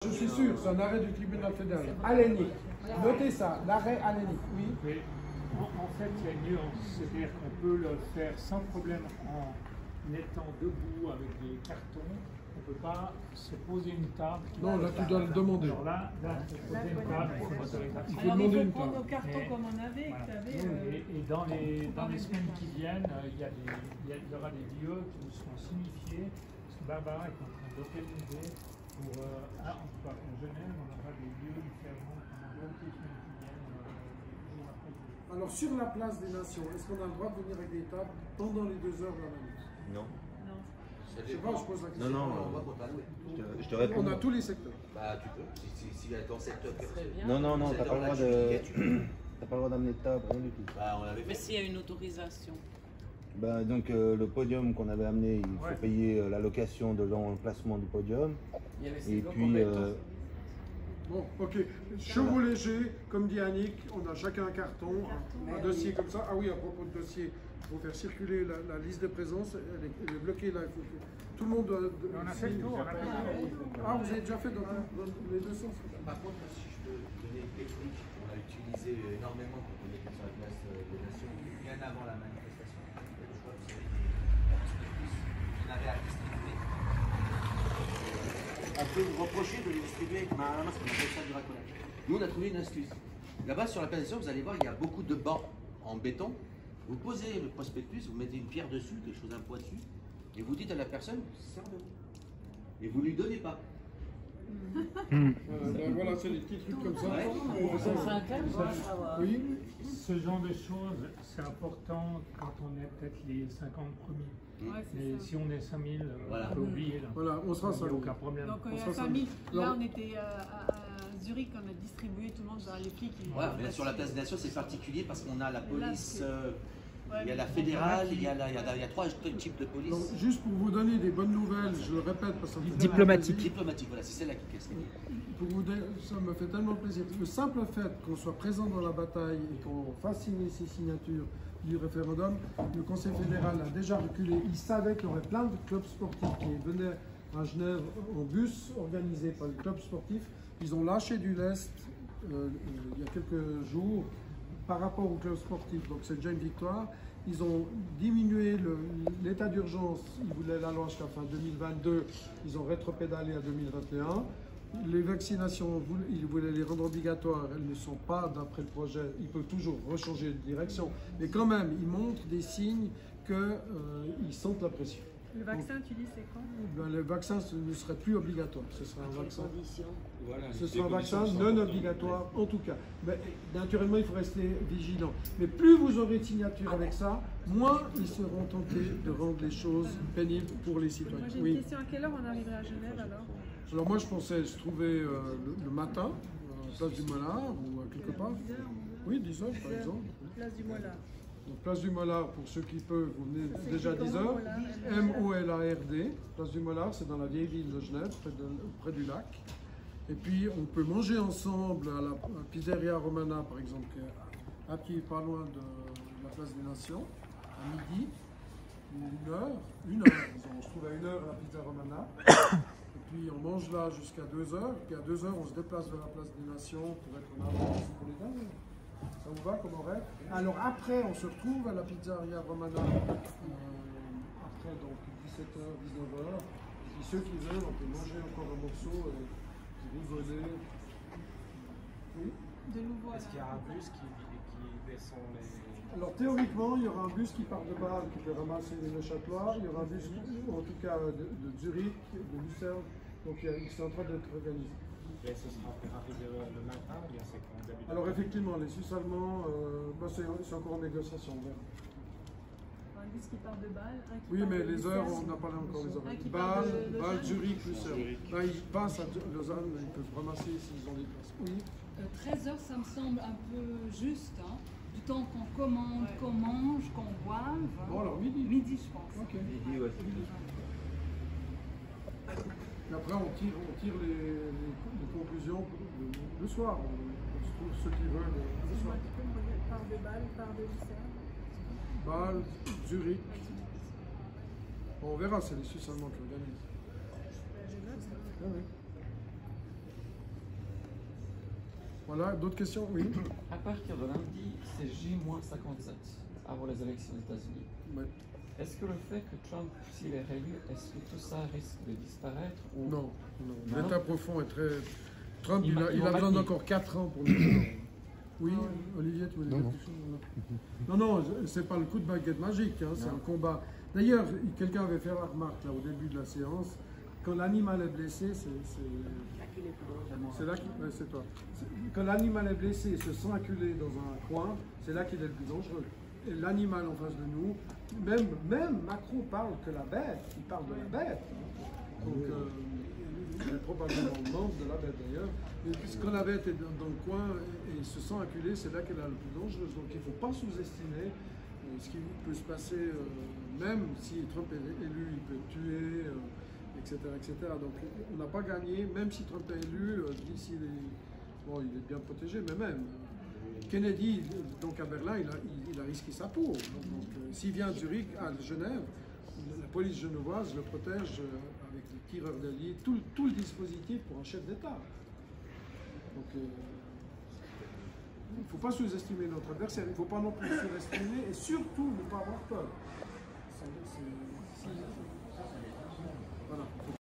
Je suis sûr, c'est un arrêt du tribunal fédéral. Alénique. Notez ça, l'arrêt alénique, oui. Mais en fait, il y a une nuance, c'est-à-dire qu'on peut le faire sans problème en étant debout avec des cartons. On ne peut pas se poser une table. Non, là, tu dois le demander. Alors là, il faut poser une table, il faut l'autorisation. Alors il faut prendre nos cartons comme on avait, Voilà. tu savais. Et dans les semaines qui viennent, il y aura des lieux qui vous seront signifiés. Parce que Barbara est en train d'organiser pour, en tout cas en Genève, on aura des lieux différents pendant les semaines qui viennent, jour après jour. Alors, sur la place des Nations, est-ce qu'on a le droit de venir avec des tables pendant les 2 heures de la nuit? Non. Je sais pas, je pose la question. Non, je te réponds. On a tous les secteurs. Bah, tu peux, si dans cette Non, t'as pas le droit de. T'as pas le droit d'amener de table, rien du tout. Bah, on avait Mais fait. s'il y a une autorisation. Bah, donc le podium qu'on avait amené, il faut payer la location de l'emplacement du podium. Et puis. Bon, ok. Chevaux légers, comme dit Annick, on a chacun un carton, un dossier comme ça. Ah oui, à propos de dossier, il faut faire circuler la liste de présence. Elle est bloquée là. Tout le monde doit. On a fait le tour. Ah, vous avez déjà fait dans les deux sens? Par contre, si je peux donner une technique qu'on a utilisée énormément quand on était sur la place des Nations, bien avant la manifestation. Je crois que vous avez on avait à distribuer. On peut vous reprocher de les distribuer avec main à la main, parce qu'on appelle ça du racolage. Nous, on a trouvé une astuce. Là-bas, sur la place des Nations, vous allez voir, il y a beaucoup de bancs en béton. Vous posez le prospectus, vous mettez une pierre dessus, quelque chose, un poids dessus, et vous dites à la personne, servez-vous. Et vous ne lui donnez pas. Ben voilà, c'est des petits trucs comme ça. Oui. Ce genre de choses, c'est important quand on est peut-être les 50 premiers. Mais si on est 5000, Voilà. on peut oublier. Là. Voilà, on sera Il n'y a 5000. aucun problème. Donc il y a 5000. Là on était à Zurich, on a distribué tout le monde dans les flics. Ouais, mais sur la place des Nations, c'est particulier parce qu'on a la police, il y a la fédérale, il y a 3 types de police. Donc, juste pour vous donner des bonnes nouvelles, je le répète parce que ça me fait Diplomatique. Diplomatique, voilà, c'est celle-là qui casse. pour vous dire, ça me fait tellement plaisir. Le simple fait qu'on soit présent dans la bataille et qu'on fasse signer ces signatures du référendum, le Conseil fédéral a déjà reculé. Il savait qu'il y aurait plein de clubs sportifs qui venaient à Genève en bus organisé par les clubs sportifs. Ils ont lâché du lest il y a quelques jours par rapport aux clubs sportifs. Donc c'est déjà une victoire. Ils ont diminué l'état d'urgence. Ils voulaient la loi jusqu'à fin 2022. Ils ont rétropédalé à 2021. Les vaccinations, ils voulaient les rendre obligatoires. Elles ne sont pas d'après le projet. Ils peuvent toujours rechanger de direction. Mais quand même, ils montrent des signes qu'ils sentent la pression. Le vaccin, tu dis, c'est quand? Ben, le vaccin ne serait plus obligatoire. Ce sera un vaccin. Voilà, Ce sera un vaccin non obligatoire en tout cas. Mais, naturellement, il faut rester vigilant. Mais plus vous aurez de signatures avec ça, moins ils seront tentés de rendre les choses pénibles pour les citoyens. Moi j'ai une question, à quelle heure on arriverait à Genève alors? Alors moi je pensais se trouver le matin, à Place du Mollard ou quelque part. 10 heures. Oui, 10 heures par exemple. Place du Mollard. Donc Place du Mollard, pour ceux qui peuvent, vous venez déjà à 10 comment, heures. Mollard? M-O-L-A-R-D. Place du Mollard, c'est dans la vieille ville de Genève, près du lac. Et puis on peut manger ensemble à la Pizzeria Romana par exemple, qui est un petit pas loin de la Place des Nations, à midi. Une heure, disons. On se trouve à 1 heure à la Pizzeria Romana. Et puis on mange là jusqu'à 2 heures. Puis à 2 heures, on se déplace vers la Place des Nations pour être en avance pour les derniers. Ça vous va comme horaire? Alors après, on se retrouve à la Pizzeria Romana, après donc 17h, 19h. Et ceux qui veulent, on peut manger encore un morceau et rigoler. Oui? De nouveau. Est-ce qu'il y a un bus qui descend les... Alors théoriquement, il y aura un bus qui part de Bâle qui peut ramasser les Neuchâtelois. Il y aura un bus, en tout cas de Zurich, de Lucerne. Donc ils sont en train d'être organisés. Et ce sera plus rapide le matin ou bien c'est comme d'habitude? Alors effectivement, les Suisses allemands, c'est encore en négociation. On verra. Un bus qui part de Bâle. Oui, mais les heures, on n'a pas encore les heures. Bâle, Zurich, Lucerne. Là, ils passent à Lausanne, ils peuvent ramasser s'ils ont des places. Oui. 13 heures, ça me semble un peu juste, hein, du temps qu'on commande, qu'on mange, qu'on boive. Bon, alors midi. Midi, je pense. Ok. Midi, ouais, c'est midi. Et après, on tire les conclusions le soir. On se trouve ceux qui veulent le soir. Tu peux me regarder part de Bâle, part de Lucerne. Bâle, Zurich. Bon, on verra, c'est les Suisses allemands qui organisent. Je note. Ah oui. Voilà, d'autres questions? Oui. À partir de lundi, c'est J-57 avant les élections aux États-Unis. Ouais. Est-ce que le fait que Trump, s'il est réélu, est-ce que tout ça risque de disparaître ou... Non, l'état profond est très... Trump, il a besoin besoin d'encore 4 ans pour nous. Oui, Olivier, tu voulais dire quelque chose? Non, c'est pas le coup de baguette magique, hein, c'est un combat. D'ailleurs, quelqu'un avait fait la remarque là, au début de la séance, quand l'animal est blessé, c'est là qu'il... Ouais, c'est toi. Quand l'animal est blessé et se sent acculé dans un coin, c'est là qu'il est le plus dangereux. Et l'animal en face de nous, même Macron parle que la bête, il parle de la bête. Donc, il est probablement mort de la bête d'ailleurs. Mais quand la bête est dans le coin et se sent acculée, c'est là qu'elle est le plus dangereuse. Donc il ne faut pas sous-estimer ce qui peut se passer, même si Trump est élu, il peut tuer, etc., etc. Donc on n'a pas gagné, même si Trump est élu, d'ici bon, il est bien protégé, mais même. Kennedy, donc à Berlin, il a risqué sa peau. Donc s'il vient à Zurich, à Genève, la police genevoise le protège avec les tireurs d'alliés, tout le dispositif pour un chef d'État. Donc il ne faut pas sous-estimer notre adversaire, il ne faut pas non plus surestimer et surtout ne pas avoir peur. Voilà.